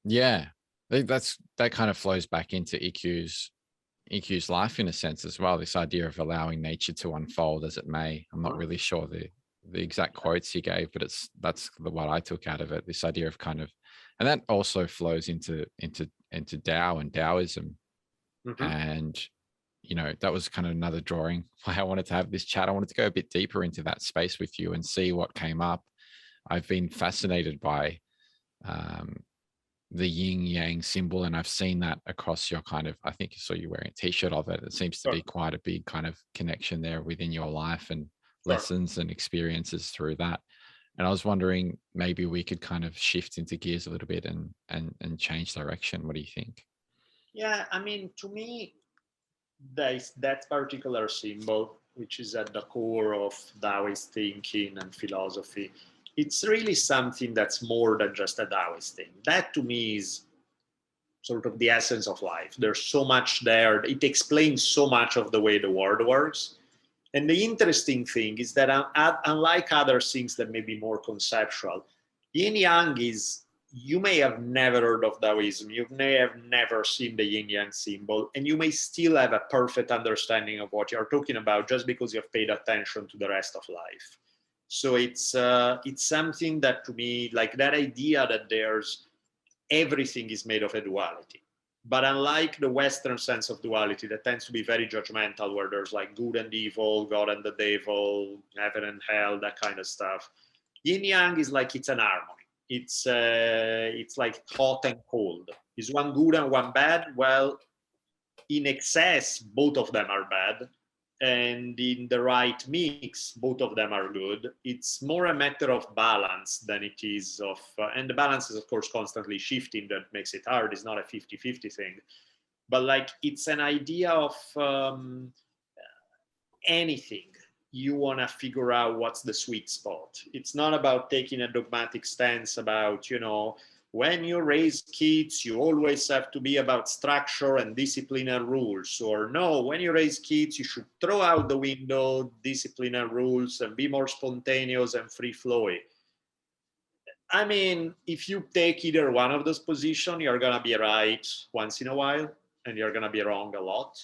Yeah, that kind of flows back into EQ's life in a sense as well. This idea of allowing nature to unfold as it may. I'm not really sure the exact quotes he gave, but that's what I took out of it. This idea of kind of, and that also flows into Tao and Taoism. Mm-hmm. And that was kind of another drawing why I wanted to have this chat. I wanted to go a bit deeper into that space with you and see what came up. I've been fascinated by the yin yang symbol, and I've seen that across your kind of, I think I saw you wearing a t-shirt of it. It seems to be quite a big kind of connection there within your life and lessons and experiences through that. And I was wondering, maybe we could kind of shift into gears a little bit and change direction. What do you think? Yeah, I mean, to me, there is that particular symbol, which is at the core of Taoist thinking and philosophy. It's really something that's more than just a Taoist thing. That to me is sort of the essence of life. There's so much there. It explains so much of the way the world works. And the interesting thing is that unlike other things that may be more conceptual, yin yang is, you may have never heard of Taoism, you may have never seen the yin yang symbol, and you may still have a perfect understanding of what you're talking about just because you've paid attention to the rest of life. So it's something that, to me, like that idea that there's everything is made of a duality. But unlike the Western sense of duality that tends to be very judgmental, where there's like good and evil, God and the devil, heaven and hell, that kind of stuff, yin yang is like it's an harmony. It's like hot and cold. Is one good and one bad? Well, in excess, both of them are bad. And in the right mix, both of them are good. It's more a matter of balance than it is of, and the balance is of course constantly shifting. That makes it hard. It's not a 50-50 thing, but like it's an idea of anything. You want to figure out what's the sweet spot. It's not about taking a dogmatic stance about, when you raise kids, you always have to be about structure and discipline and rules. Or no, when you raise kids, you should throw out the window discipline and rules and be more spontaneous and free-flowing. I mean, if you take either one of those positions, you're going to be right once in a while, and you're going to be wrong a lot.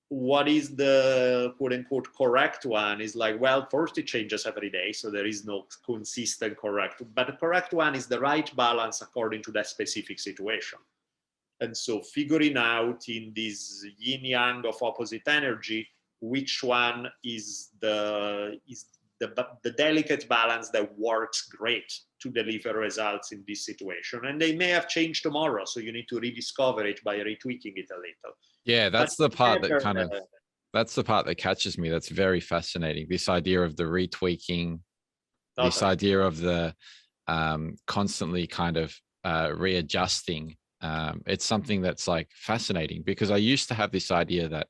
What is the quote-unquote correct one is like, well, first it changes every day, so there is no consistent correct, but the correct one is the right balance according to that specific situation. And so figuring out in this yin-yang of opposite energy, which one is the delicate balance that works great to deliver results in this situation. And they may have changed tomorrow, so you need to rediscover it by retweaking it a little. Yeah, that's the part that that's the part that catches me. That's very fascinating. This idea of the retweaking, this idea of the constantly kind of readjusting. It's something that's like fascinating, because I used to have this idea that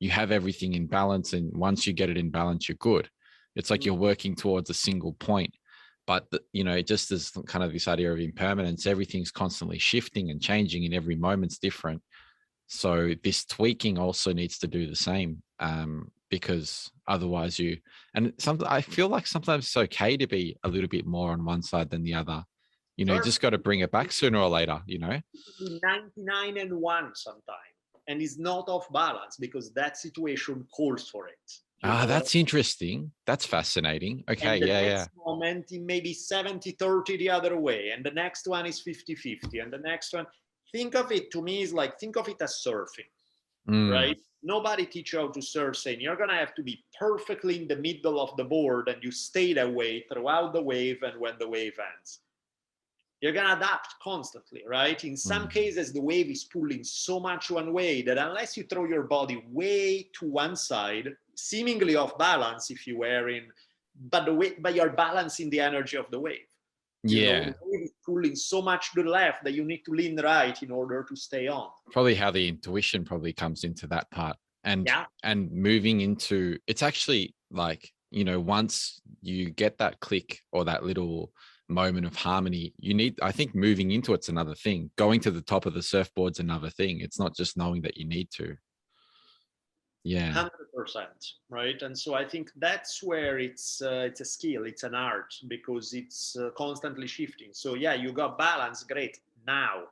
you have everything in balance, and once you get it in balance, you're good. It's like you're working towards a single point. But, just as kind of this idea of impermanence, everything's constantly shifting and changing, and every moment's different. So this tweaking also needs to do the same, because otherwise I feel like sometimes it's okay to be a little bit more on one side than the other. You just got to bring it back sooner or later, 99 and 1 sometimes. And it's not off balance because that situation calls for it. That's interesting. That's fascinating. Okay, and the yeah. next moment it may be 70-30 the other way, and the next one is 50-50, and the next one, think of it, to me, is like, think of it as surfing, right? Nobody teach you how to surf saying you're going to have to be perfectly in the middle of the board and you stay that way throughout the wave, and when the wave ends. You're going to adapt constantly, right? In some cases, the wave is pulling so much one way that unless you throw your body way to one side, seemingly off balance if you were in, but you're balancing the energy of the wave. Yeah. The wave is pulling so much to the left that you need to lean right in order to stay on. Probably how the intuition probably comes into that part. And moving into, it's actually like, once you get that click or that little moment of harmony, I think moving into it's another thing. Going to the top of the surfboard's another thing. It's not just knowing that you need to. Yeah, 100%, right? And so I think that's where it's a skill, it's an art, because it's constantly shifting. So yeah, you got balance, great. now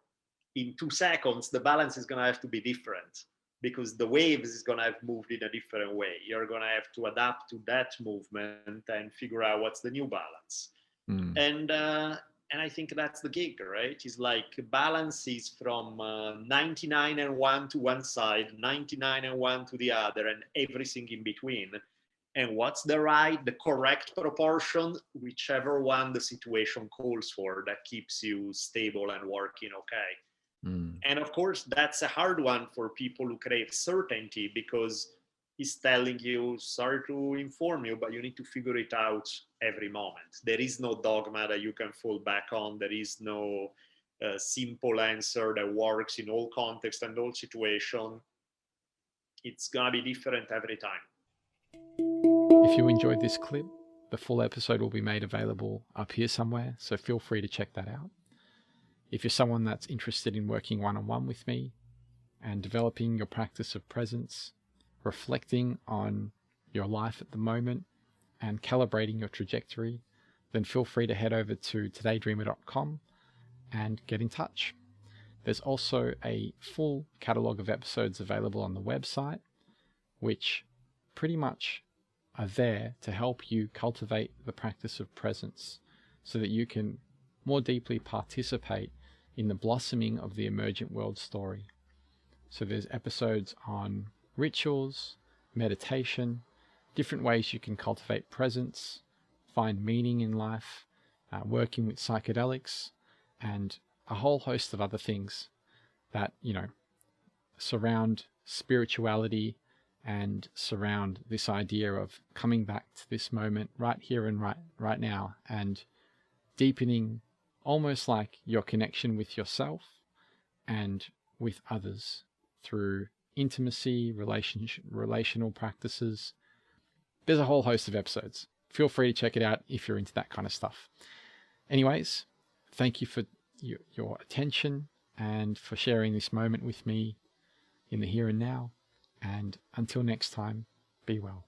in 2 seconds, the balance is going to have to be different because the waves is going to have moved in a different way. You're going to have to adapt to that movement and figure out what's the new balance. And I think that's the gig, right? It's like balance is from 99 and 1 to one side, 99 and 1 to the other, and everything in between. And what's the correct proportion, whichever one the situation calls for, that keeps you stable and working okay. And of course, that's a hard one for people who crave certainty, because he's telling you, sorry to inform you, but you need to figure it out every moment. There is no dogma that you can fall back on. There is no simple answer that works in all context and all situation. It's gonna be different every time. If you enjoyed this clip, the full episode will be made available up here somewhere, so feel free to check that out. If you're someone that's interested in working one-on-one with me and developing your practice of presence, reflecting on your life at the moment, and calibrating your trajectory, then feel free to head over to todaydreamer.com and get in touch. There's also a full catalog of episodes available on the website, which pretty much are there to help you cultivate the practice of presence so that you can more deeply participate in the blossoming of the emergent world story. So there's episodes on rituals, meditation, different ways you can cultivate presence, find meaning in life, working with psychedelics, and a whole host of other things that, surround spirituality and surround this idea of coming back to this moment right here and right now, and deepening almost like your connection with yourself and with others through intimacy, relational practices. There's a whole host of episodes. Feel free to check it out if you're into that kind of stuff. Anyways, thank you for your attention and for sharing this moment with me in the here and now. And until next time, be well.